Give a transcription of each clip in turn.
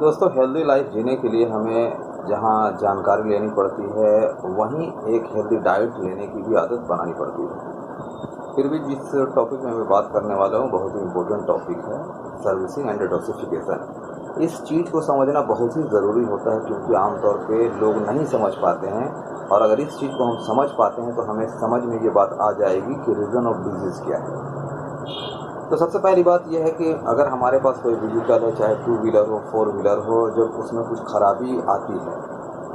दोस्तों healthy life जीने के लिए हमें जहाँ जानकारी लेनी पड़ती है वहीं एक हेल्दी डाइट लेने की भी आदत बनानी पड़ती है। फिर भी जिस टॉपिक में मैं बात करने वाला हूँ बहुत ही इम्पोर्टेंट टॉपिक है, सर्विसिंग एंड डिटॉक्सिफिकेशन। इस चीज़ को समझना बहुत ही ज़रूरी होता है क्योंकि आमतौर पे लोग नहीं समझ पाते हैं, और अगर इस चीज़ को हम समझ पाते हैं तो हमें समझ में ये बात आ जाएगी कि रीज़न ऑफ डिजीज़ क्या है। तो सबसे पहली बात यह है कि अगर हमारे पास कोई व्हीकल है, चाहे टू व्हीलर हो, फोर व्हीलर हो, जब उसमें कुछ खराबी आती है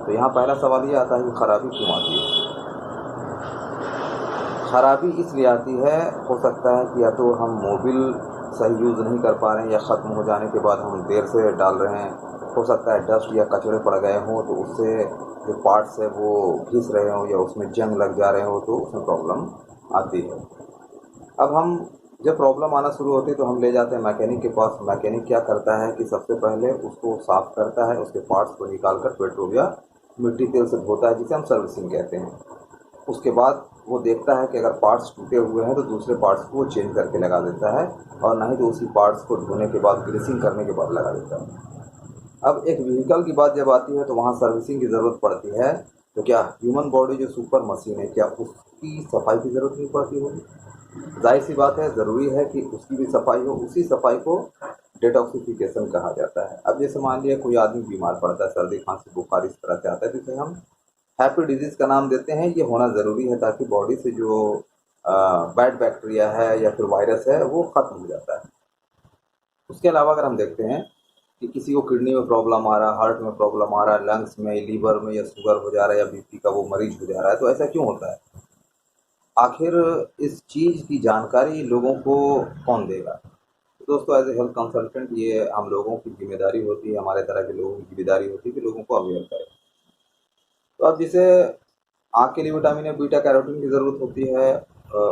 तो यहाँ पहला सवाल ये आता है कि खराबी क्यों आती है। खराबी इसलिए आती है, हो सकता है कि या तो हम मोबिल सही यूज़ नहीं कर पा रहे हैं या ख़त्म हो जाने के बाद हम देर से डाल रहे हैं। हो सकता है डस्ट या कचरे पड़ गए हों तो उससे जो पार्ट्स है वो घिस रहे हों या उसमें जंग लग जा रहे हो तो उसमें प्रॉब्लम आती है। अब हम जब प्रॉब्लम आना शुरू होती है तो हम ले जाते हैं मैकेनिक के पास। मैकेनिक क्या करता है कि सबसे पहले उसको साफ़ करता है, उसके पार्ट्स को निकाल कर पेट्रोल या मिट्टी तेल से धोता है, जिसे हम सर्विसिंग कहते हैं। उसके बाद वो देखता है कि अगर पार्ट्स टूटे हुए हैं तो दूसरे पार्ट्स को वो चेंज करके लगा देता है, और नहीं तो उसी पार्ट्स को धोने के बाद ग्रीसिंग करने के बाद लगा देता है। अब एक व्हीकल की बात जब आती है तो वहाँ सर्विसिंग की ज़रूरत पड़ती है। तो क्या ह्यूमन बॉडी जो सुपर मशीन है, क्या उसकी सफाई की ज़रूरत नहीं पड़ती होगी? जाहिर सी बात है, ज़रूरी है कि उसकी भी सफाई हो। उसी सफाई को डिटॉक्सिफिकेशन कहा जाता है। अब जैसे मान लिया कोई आदमी बीमार पड़ता है, सर्दी खांसी बुखार इस तरह से आता है, जिसे हम हैप्पी डिजीज़ का नाम देते हैं। ये होना ज़रूरी है ताकि बॉडी से जो बैड बैक्टीरिया है या फिर वायरस है वो ख़त्म हो जाता है। उसके अलावा अगर हम देखते हैं कि किसी को किडनी में प्रॉब्लम आ रहा है, हार्ट में प्रॉब्लम आ रहा है, लंग्स में, लीवर में, या शुगर हो जा रहा है, या बीपी का वो मरीज हो जा रहा है, तो ऐसा क्यों होता है? आखिर इस चीज़ की जानकारी लोगों को कौन देगा? तो दोस्तों, एज ए हेल्थ कंसल्टेंट ये हम लोगों की जिम्मेदारी होती है, हमारे तरह के लोगों की जिम्मेदारी होती है कि लोगों को अवेयर करें। तो अब जैसे आँख के लिए विटामिन ए, बीटा कैरोटीन की ज़रूरत होती है,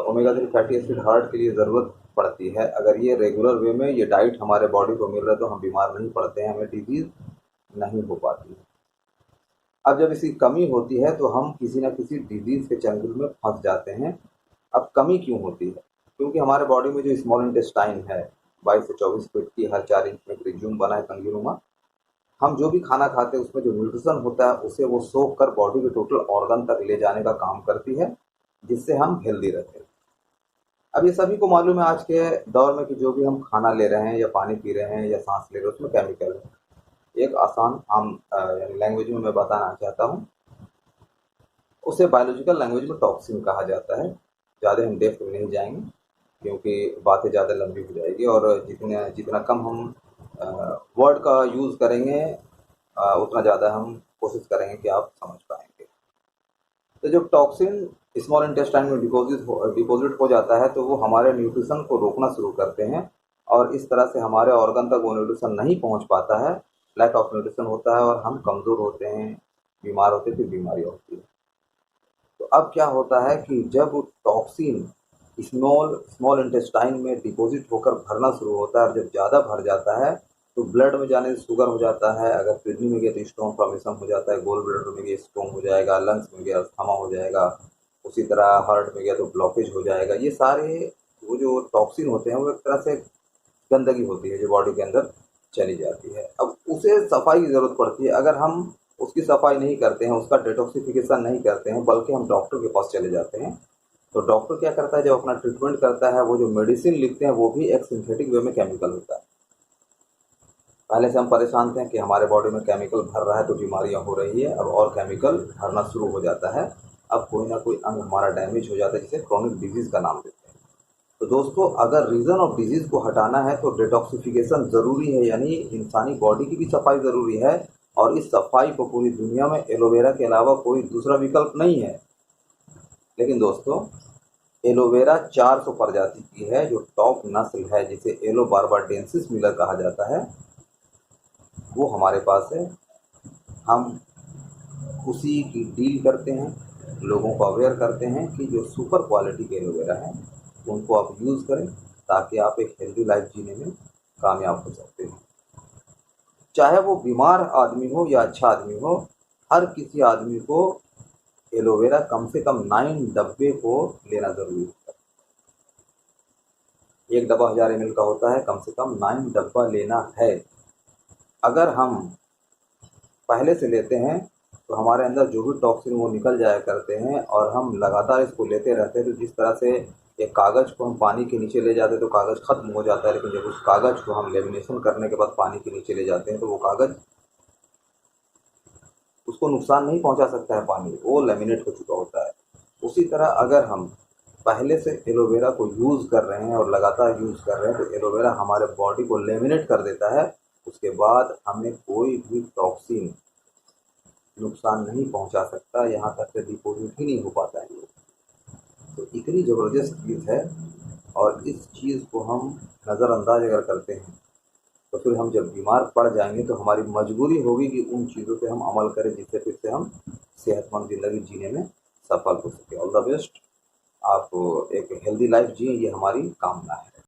ओमेगा 3 फैटी एसिड हार्ट के लिए ज़रूरत पड़ती है। अगर ये रेगुलर वे में ये डाइट हमारे बॉडी को मिल रहा है तो हम बीमार नहीं पड़ते हैं, हमें डिजीज़ नहीं हो पाती है। अब जब इसकी कमी होती है तो हम किसी न किसी डिजीज़ के चंगुल में फंस जाते हैं। अब कमी क्यों होती है? क्योंकि हमारे बॉडी में जो स्मॉल इंटेस्टाइन है, 22 से 24 फीट की, हर 4 इंच में रिज्यूम बना है कंगीनुमा। हम जो भी खाना खाते हैं उसमें जो न्यूट्रिशन होता है उसे वो सोख कर बॉडी के टोटल ऑर्गन तक ले जाने का काम करती है, जिससे हम हेल्दी रहते हैं। अब ये सभी को मालूम है आज के दौर में कि जो भी हम खाना ले रहे हैं या पानी पी रहे हैं या सांस ले रहे हैं उसमें केमिकल है। एक आसान आम यानी लैंग्वेज में मैं बताना चाहता हूँ, उसे बायोलॉजिकल लैंग्वेज में टॉक्सिन कहा जाता है। ज़्यादा हम डेप्थ में नहीं जाएंगे क्योंकि बातें ज़्यादा लंबी हो जाएगी, और जितना जितना कम हम वर्ड का यूज़ करेंगे उतना ज़्यादा हम कोशिश करेंगे कि आप समझ पाएंगे। तो जब टॉक्सिन स्मॉल इंटेस्टाइन में डिपॉजिट हो जाता है तो वो हमारे न्यूट्रिशन को रोकना शुरू करते हैं, और इस तरह से हमारे ऑर्गन तक वो न्यूट्रिशन नहीं पहुंच पाता है। लैक ऑफ न्यूट्रिशन होता है और हम कमज़ोर होते हैं, बीमार होते हैं, फिर बीमारियाँ होती है। तो अब क्या होता है कि जब टॉक्सिन स्मॉल स्मॉल इंटेस्टाइन में डिपॉजिट होकर भरना शुरू होता है, और जब ज़्यादा भर जाता है तो ब्लड में जाने से शुगर हो जाता है। अगर किडनी में गया तो स्टोन फॉर्मेशन हो जाता है, गोल ब्लैडर में गया स्टोन हो जाएगा, लंग्स में गया अस्थमा हो जाएगा, उसी तरह हार्ट में गया तो ब्लॉकेज हो जाएगा। ये सारे वो जो टॉक्सिन होते हैं वो एक तरह से गंदगी होती है जो बॉडी के अंदर चली जाती है। अब उसे सफाई की ज़रूरत पड़ती है। अगर हम उसकी सफाई नहीं करते हैं, उसका डिटॉक्सिफिकेशन नहीं करते हैं, बल्कि हम डॉक्टर के पास चले जाते हैं, तो डॉक्टर क्या करता है, जब अपना ट्रीटमेंट करता है, वो जो मेडिसिन लिखते हैं वो भी एक सिंथेटिक वे में केमिकल होता है। पहले से हम परेशान थे कि हमारे बॉडी में केमिकल भर रहा है तो बीमारियां हो रही है, अब और केमिकल भरना शुरू हो जाता है। अब कोई ना कोई अंग हमारा डैमेज हो जाता है, जिसे क्रोनिक डिजीज़ का नाम देते हैं। तो दोस्तों, अगर रीज़न ऑफ डिजीज़ को हटाना है तो डिटॉक्सिफिकेशन ज़रूरी है, यानी इंसानी बॉडी की भी सफाई ज़रूरी है। और इस सफाई को पूरी दुनिया में एलोवेरा के अलावा कोई दूसरा विकल्प नहीं है। लेकिन दोस्तों, एलोवेरा 400 प्रजाति की है, जो टॉप नस्ल है जिसे एलो बार्बाडेंसिस मिलर कहा जाता है, वो हमारे पास है। हम उसी की डील करते हैं, लोगों को अवेयर करते हैं कि जो सुपर क्वालिटी के एलोवेरा है उनको आप यूज़ करें, ताकि आप एक हेल्दी लाइफ जीने में कामयाब हो सकते हैं। चाहे वो बीमार आदमी हो या अच्छा आदमी हो, हर किसी आदमी को एलोवेरा कम से कम 9 डब्बे को लेना ज़रूरी होता है। एक डब्बा 1000 ml का होता है, कम से कम 9 डब्बा लेना है। अगर हम पहले से लेते हैं तो हमारे अंदर जो भी टॉक्सिन वो निकल जाया करते हैं, और हम लगातार इसको लेते रहते हैं। तो जिस तरह से एक कागज़ को हम पानी के नीचे ले जाते हैं तो कागज़ ख़त्म हो जाता है, लेकिन जब उस कागज़ को हम लेमिनेशन करने के बाद पानी के नीचे ले जाते हैं तो वो कागज़, उसको नुकसान नहीं पहुंचा सकता है पानी, वो लेमिनेट हो चुका होता है। उसी तरह अगर हम पहले से एलोवेरा को यूज़ कर रहे हैं और लगातार यूज़ कर रहे हैं तो एलोवेरा हमारे बॉडी को लेमिनेट कर देता है। उसके बाद हमें कोई भी टॉक्सिन नुकसान नहीं पहुंचा सकता, यहाँ तक कि डिपॉजिट ही नहीं हो पाता है। तो इतनी ज़बरदस्त चीज़ है, और इस चीज़ को हम नज़रअंदाज अगर करते हैं तो फिर हम जब बीमार पड़ जाएंगे तो हमारी मजबूरी होगी कि उन चीज़ों पे हम अमल करें, जिससे फिर से हम सेहतमंद ज़िंदगी जीने में सफल हो सके। All the best. आप एक हेल्दी लाइफ जिए, ये हमारी कामना है।